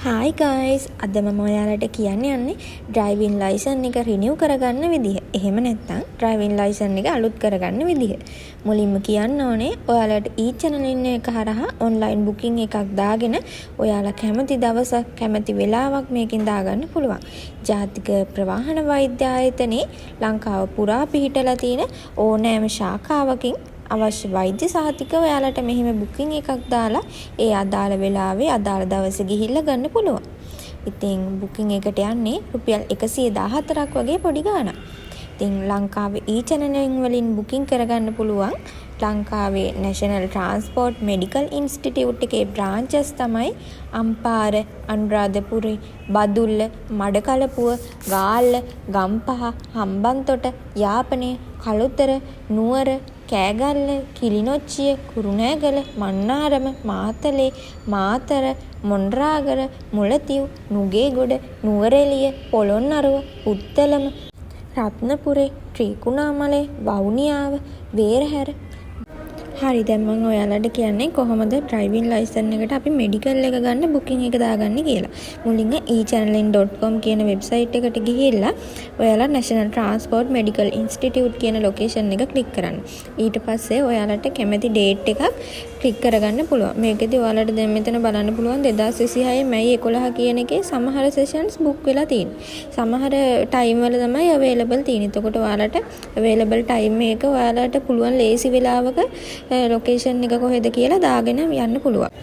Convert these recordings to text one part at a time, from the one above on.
Hi guys, අද මම ඔයාලට කියන්න යන්නේ ඩ්‍රයිවිං ලයිසන් එක රිනිව් කරගන්න විදිහ. එහෙම නැත්නම් ඩ්‍රයිවිං ලයිසන් එක අලුත් කරගන්න විදිහ. මුලින්ම කියන්න ඕනේ ඔයාලට e-channel එක හරහා ඔන්ලයින් බුකින් එකක් දාගෙන ඔයාලා කැමති දවසක් කැමති වෙලාවක් මේකෙන් දාගන්න පුළුවන්. ජාතික ප්‍රවාහන වෛද්‍ය ආයතනයේ ලංකාව පුරා පිහිටලා තියෙන ඕනෑම ශාඛාවකින් අවශ්‍ය වෛද්‍ය සහතික ඔයාලට මෙහෙම බුකින් එකක් දාලා ඒ අදාළ වෙලාවේ අදාළ දවසේ ගිහිල්ලා ගන්න පුළුවන්. ඉතින් බුකින් එකට යන්නේ රුපියල් 114ක් වගේ පොඩි ගාණක්. ඉතින් ලංකාවේ e-channel වලින් බුකින් කරගන්න පුළුවන්. ලංකාවේ National Transport Medical Institute එකේ branches තමයි අම්පාර, අනුරාධපුර, බදුල්ල, මඩකලපුව, ගාල්ල, ගම්පහ, හම්බන්තොට, යාපනය, කළුතර, නුවර, කෑගල්ල, කිලිනොච්චිය, කුරුණෑගල, මන්නාරම, මාතලේ, මාතර, මොණරාගල, මුලතිව්, නුගේගොඩ, නුවරඑළිය, පොළොන්නරුව, පුත්තලම, රත්නපුරේ, ත්‍රිකුණාමලේ, වවුනියාව, වේරහැර. හරි, දැන් මම ඔයාලට කියන්නේ කොහොමද ඩ්‍රයිවිං ලයිසන් එකට අපි මෙඩිකල් එක ගන්න බුකින් එක දාගන්නේ කියලා. මුලින්ම e-channeling.com කියන වෙබ්සයිට් එකට ගිහිල්ලා ඔයාලා National Transport Medical Institute කියන ලොකේෂන් එක ක්ලික් කරන්න. ඊට පස්සේ ඔයාලට කැමති ඩේට් එකක් ක්ලික් කරගන්න පුළුවන්. මේකෙදි ඔයාලට දැන් මෙතන බලන්න පුළුවන් 2026 මැයි 11 කියන එකේ සමහර සෙෂන්ස් බුක් වෙලා තියෙනවා. සමහර ටයිම් වල තමයි අවైలබල් තියෙන්නේ. එතකොට ඔයාලට අවైలබල් ටයිම් එක ඔයාලට පුළුවන් ලේසි වෙලාවක ලොකේෂන් එක කොහෙද කියලා දාගෙන යන්න පුළුවන්.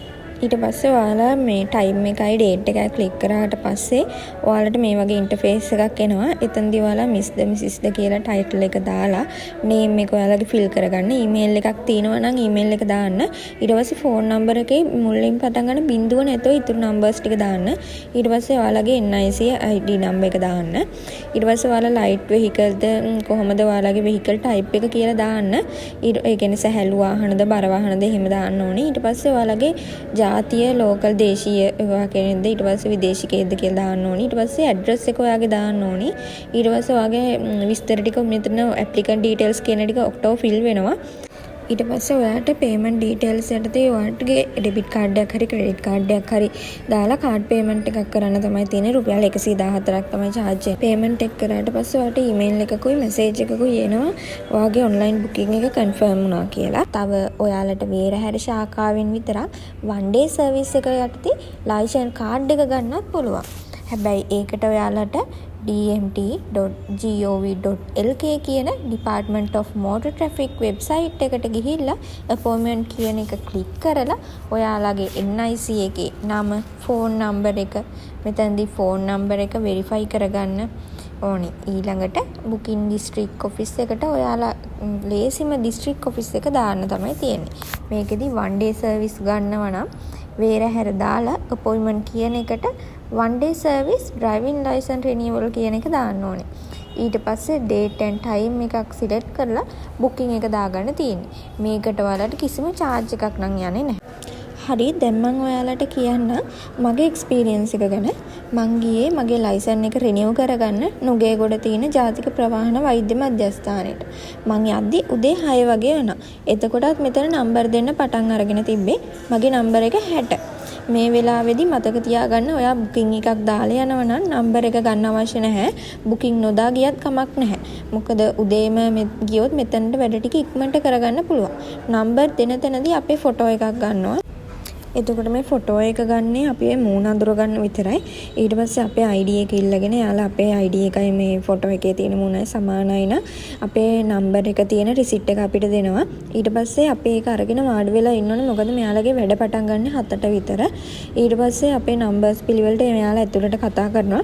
ඊට පස්සේ ඔයාලා මේ ටයිම් එකයි ඩේට් එකයි ක්ලික් කරාට පස්සේ ඔයාලට මේ වගේ ඉන්ටර්ෆේස් එකක් එනවා. එතනදී ඔයාලා මිස්ද මිසිස්ද කියලා ටයිටල් එක දාලා නේම් එක ඔයාලගේ ෆිල් කරගන්න. ඊමේල් එකක් තියෙනවා නම් ඊමේල් එක දාන්න. ඊට පස්සේ ෆෝන් නම්බර් එකේ මුලින් පටන් ගන්න බිංදුව නැතුව ඉතුරු නම්බර්ස් ටික දාන්න. ඊට පස්සේ ඔයාලගේ NIC ID නම්බර් එක දාන්න. ඊට පස්සේ ඔයාලා ලයිට් වෙහිකල්ද කොහොමද ඔයාලගේ වෙහිකල් ටයිප් එක කියලා දාන්න. ඒ කියන්නේ සැහැල්ලු වාහනද බර වාහනද එහෙම දාන්න ඕනේ. ඊට පස්සේ ඔයාලගේ ජාතිය ලෝකල් දේශීය ඒවා කෙනෙක්ද ඊට පස්සේ විදේශිකයෙක්ද කියලා දාන්න ඕනි. ඊට පස්සේ ඇඩ්‍රස් එක ඔයාගේ දාන්න ඕනි. ඊට පස්සේ ඔයාගේ විස්තර ටික මෙතන ඇප්ලිකන්ට් ඩීටේල්ස් කියන ටික ඔක්ටෝ ෆිල් වෙනවා. ඊට පස්සේ ඔයාලට පේමන්ට් ඩීටේල්ස් යටතේ ඔයාලගේ ඩෙබිට් කාඩ් එකක් හරි ක්‍රෙඩිට් කාඩ් එකක් හරි දාලා කාඩ් පේමන්ට් එකක් කරන්න තමයි තියෙන්නේ. රුපියල් 114ක් තමයි charge එක. පේමන්ට් එක කරාට පස්සේ ඔයාලට ඊමේල් එකකුයි මෙසේජ් එකකුයි එනවා ඔයාගේ ඔන්ලයින් බුකින් එක කන්ෆර්ම් වුණා කියලා. තව ඔයාලට වේරහැර ශාඛාවෙන් විතරක් one day service එක යටතේ ලයිසන් කාඩ් එක ගන්නත් පුළුවන්. හැබැයි ඒකට ඔයාලට dmt.gov.lk කියන Department of Motor Traffic website එකට ගිහිල්ලා අපොයින්ට්මන්ට් කියන එක ක්ලික් කරලා ඔයාලගේ NIC එකේ නම, ෆෝන් නම්බර් එක මෙතනදී ෆෝන් නම්බර් එක වෙරිෆයි කරගන්න ඕනේ. ඊළඟට බුකින් දිස්ත්‍රික් ඔෆිස් එකට ඔයාලා ලේසිම දිස්ත්‍රික් ඔෆිස් එක දාන්න තමයි තියෙන්නේ. මේකෙදි one day service ගන්නවා නම් වේරහැර දාලා අපොයින්ට්මන්ට් කියන එකට one day service driving license renewal කියන එක දාන්න ඕනේ. ඊට පස්සේ date and time එකක් select කරලා booking එක දාගන්න තියෙන්නේ. මේකට ඔයාලට කිසිම charge එකක් නම් යන්නේ නැහැ. හරි, දැන් මම ඔයාලට කියන්න මගේ එක්ස්පීරියන්ස් එක ගැන. මං ගියේ මගේ ලයිසන් එක රිනිව් කරගන්න නුගේගොඩ තියෙන ජාතික ප්‍රවාහන වෛද්‍ය මධ්‍යස්ථානයට. මං යද්දි උදේ 6 වගේ වුණා. එතකොටත් මෙතන නම්බර් දෙන්න පටන් අරගෙන තිබ්බේ. මගේ නම්බර එක 60. මේ වෙලාවේදී මතක තියාගන්න ඔයා බුකින් එකක් දාලා යනවා නම් නම්බර එක ගන්න අවශ්‍ය නැහැ. බුකින් නොදා ගියත් කමක් නැහැ. මොකද උදේම ගියොත් මෙතනට වැඩ ටික ඉක්මනට කරගන්න පුළුවන්. නම්බර් දෙන තැනදී අපේ ෆොටෝ එකක් ගන්නවා. එතකොට මේ ෆොටෝ එක ගන්නේ අපේ මූණ අඳුර ගන්න විතරයි. ඊට පස්සේ අපේ ID එක ඉල්ලගෙන යාලා අපේ ID එකයි මේ ෆොටෝ එකේ තියෙන මූණයි සමානයි නම් අපේ නම්බර් එක තියෙන රිසිට් එක අපිට දෙනවා. ඊට පස්සේ අපේ ඒක අරගෙන වාඩි වෙලා ඉන්න ඕනේ. මොකද මෙයාලගේ වැඩ පටන් ගන්න 7ට විතර. ඊට පස්සේ අපේ නම්බර්ස් පිළිවෙලට මෙයාලා ඇතුළට කතා කරනවා.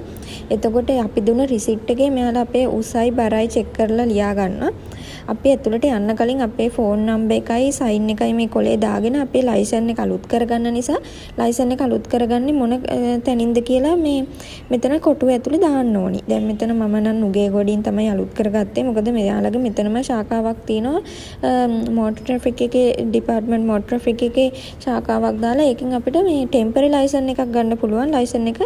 එතකොට අපි දුන්න රිසිට් එකේ මෙයාලා අපේ උසයි බරයි චෙක් කරලා ලියා ගන්නවා. අපි ඇතුළට යන්න කලින් අපේ ෆෝන් නම්බර් එකයි සයින් එකයි මේ කොලේ දාගෙන අපේ ලයිසන් එක අලුත් කරගන්න නිසා ලයිසන් එක අලුත් කරගන්නේ මොන තැනින්ද කියලා මේ මෙතන කොටුව ඇතුලේ දාන්න ඕනි. දැන් මෙතන මම නම් නුගේගොඩින් තමයි අලුත් කරගත්තේ. මොකද මෙයාලගේ මෙතනම ශාඛාවක් තියෙනවා. මෝටර් ට්‍රැෆික් එකේ ඩිපාර්ට්මන්ට් මෝටර් ට්‍රැෆික් එකේ ශාඛාවක් දාලා ඒකෙන් අපිට මේ ටෙම්පරරි ලයිසන් එකක් ගන්න පුළුවන්. ලයිසන් එක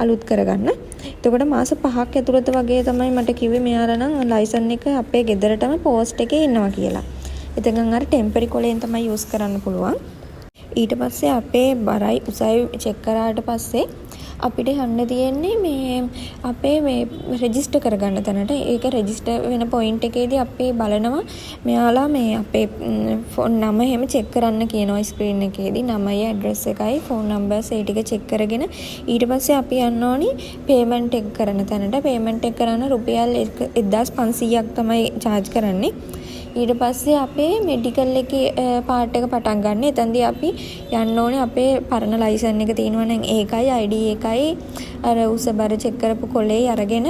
අලුත් කරගන්න. එතකොට මාස 5ක් ඇතුළත වගේ තමයි මට කිව්වේ මෙයාලා නම් ලයිසන් එක අපේ ගෙදරටම පෝස්ට් එකේ එනවා කියලා. එතකන් අර ටෙම්පරරි කොලෙන් තමයි යූස් කරන්න පුළුවන්. ඊට පස්සේ අපේ බරයි උසයි චෙක් කරාට පස්සේ අපිට යන්න තියෙන්නේ මේ අපේ මේ රෙජිස්ටර් කරගන්න තැනට. ඒක රෙජිස්ටර් වෙන පොයින්ට් එකේදී අපි බලනවා මෙයාලා මේ අපේ ෆෝන් නම එහෙම චෙක් කරන්න කියනවා ස්ක්‍රීන් එකේදී. නමයි ඇඩ්‍රස් එකයි ෆෝන් නම්බර්ස් ඒ ටික චෙක් කරගෙන ඊට පස්සේ අපි යන්න ඕනි පේමන්ට් එක කරන තැනට. පේමන්ට් එක කරන්න රුපියල් 1500ක් තමයි charge කරන්නේ. ඊට පස්සේ අපේ මෙඩිකල් එකේ පාර්ට් එක පටන් ගන්න. එතනදී අපි යන්න ඕනේ අපේ පරණ ලයිසන් එක තියෙනවා නම් ඒකයි ID එකයි අර උසබර චෙක් කරපු කොලේ අරගෙන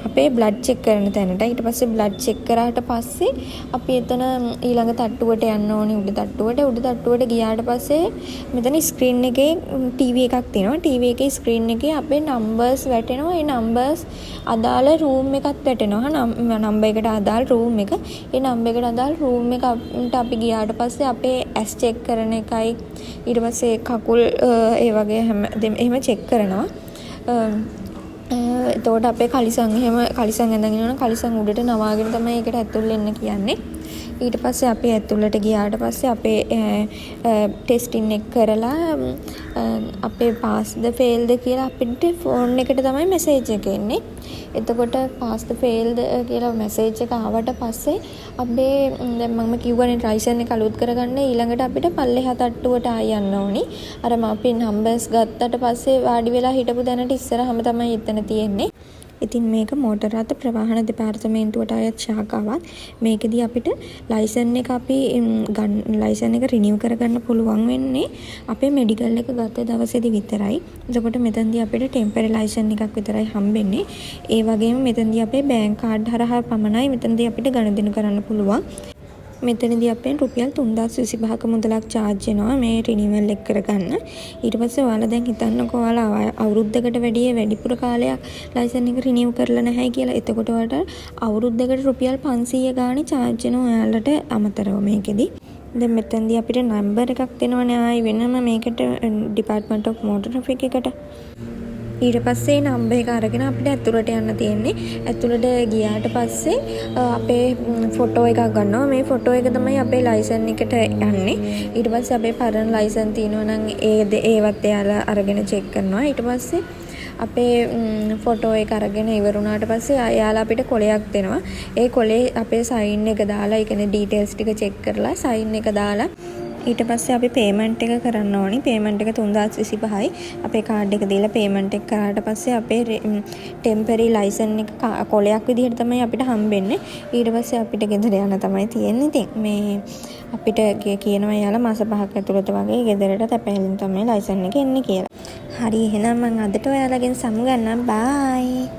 අපේ බ්ලඩ් චෙක් කරන තැනට. ඊට පස්සේ බ්ලඩ් චෙක් කරාට පස්සේ අපි එතන ඊළඟ තට්ටුවට යන්න ඕනේ උඩ තට්ටුවට ගියාට පස්සේ මෙතන ස්ක්‍රීන් එකේ TV එකක් තියෙනවා. TV එකේ ස්ක්‍රීන් එකේ අපේ නම්බර්ස් වැටෙනවා. ඒ නම්බර්ස් අදාළ රූම් එකත් වැටෙනවා. නම්බර් එකට අදාළ රූම් එක. නම්බර් එකට අදාළ රූම් එකට අපි ගියාට පස්සේ අපේ ඇස් චෙක් කරන එකයි ඊට පස්සේ කකුල් ඒ වගේ හැම එහෙම චෙක් කරනවා. එතකොට අපේ කලිසම් ඇඳගෙන යන කලිසම් උඩට නවාගෙන තමයි ඒකට ඇතුල් වෙන්න කියන්නේ. ඊට පස්සේ අපි ඇතුළට ගියාට පස්සේ අපේ ටෙස්ටින් එක කරලා අපේ පාස්ද ෆේල්ද කියලා අපිට ෆෝන් එකට තමයි මෙසේජ් එක එන්නේ. එතකොට පාස්ද ෆේල්ද කියලා මෙසේජ් එක ආවට පස්සේ අපේ දැන් මම කිව්වනේ ලයිසන් එක අලුත් කරගන්න ඊළඟට අපිට පල්ලෙහා තට්ටුවට ආය යන්න ඕනි. අර අපි නම්බර්ස් ගත්තට පස්සේ වාඩි වෙලා හිටපු දැනට ඉස්සරහම තමයි එතන තියෙන්නේ. ඉතින් මේක මෝටර් රථ ප්‍රවාහන දෙපාර්තමේන්තුවට අයත් ශාඛාවක්. මේකෙදී අපිට ලයිසන් එක ලයිසන් එක රිනිව් කරගන්න පුළුවන් වෙන්නේ අපේ මෙඩිකල් එක ගත දවසේදී විතරයි. එතකොට මෙතනදී අපිට ටෙම්පරරි ලයිසන් එකක් විතරයි හම්බෙන්නේ. ඒ වගේම මෙතනදී අපේ බැංක් කාඩ් හරහා පමණයි මෙතනදී අපිට ගණදෙනු කරන්න පුළුවන්. මෙතනදී අපෙන් රුපියල් 3025ක මුදලක් charge වෙනවා මේ රිනිවල් එක කරගන්න. ඊට පස්සේ ඔයාලා දැන් හිතන්නකෝ ඔයාලා අවුරුද්දකට වැඩිපුර කාලයක් ලයිසන් එක රිනිව් කරලා නැහැ කියලා. එතකොට ඔයාලට අවුරුද්දකට රුපියල් 500 ගාණේ charge වෙනවා ඔයාලට අමතරව මේකෙදි. දැන් මෙතනදී අපිට නම්බර් එකක් දෙනවනේ ආයි වෙනම මේකට Department of Motor Traffic එකට. ඊට පස්සේ නම්බර් එක අරගෙන අපිට ඇතුළට යන්න තියෙන්නේ. ඇතුළට ගියාට පස්සේ අපේ ෆොටෝ එකක් ගන්නවා. මේ ෆොටෝ එක තමයි අපේ ලයිසන් එකට යන්නේ. ඊට පස්සේ අපේ පරණ ලයිසන් තියෙනවා නම් ඒවත් එයාලා අරගෙන චෙක් කරනවා. ඊට පස්සේ අපේ ෆොටෝ එක අරගෙන ඉවර වුණාට පස්සේ එයාලා අපිට කොලයක් දෙනවා. ඒ කොලේ අපේ සයින් එක දාලා ඒ කියන්නේ ඩීටේල්ස් ටික චෙක් කරලා සයින් එක දාලා ඊට පස්සේ අපි පේමන්ට් එක කරන්න ඕනි. පේමන්ට් එක 3025යි. අපේ කාඩ් එක දීලා පේමන්ට් එක කරාට පස්සේ අපේ ටෙම්පරරි ලයිසන් එක කොලයක් විදිහට තමයි අපිට හම්බෙන්නේ. ඊට පස්සේ අපිට ගෙදර යන්න තමයි තියෙන්නේ. ඉතින් මේ අපිට කියනවා යාලා මාස 5ක් ඇතුළත වගේ ගෙදරට තැපෑලෙන් තමයි ලයිසන් එක එන්නේ කියලා. හරි එහෙනම් මම අදට ඔයාලගෙන් සමු ගන්නම්. බායි.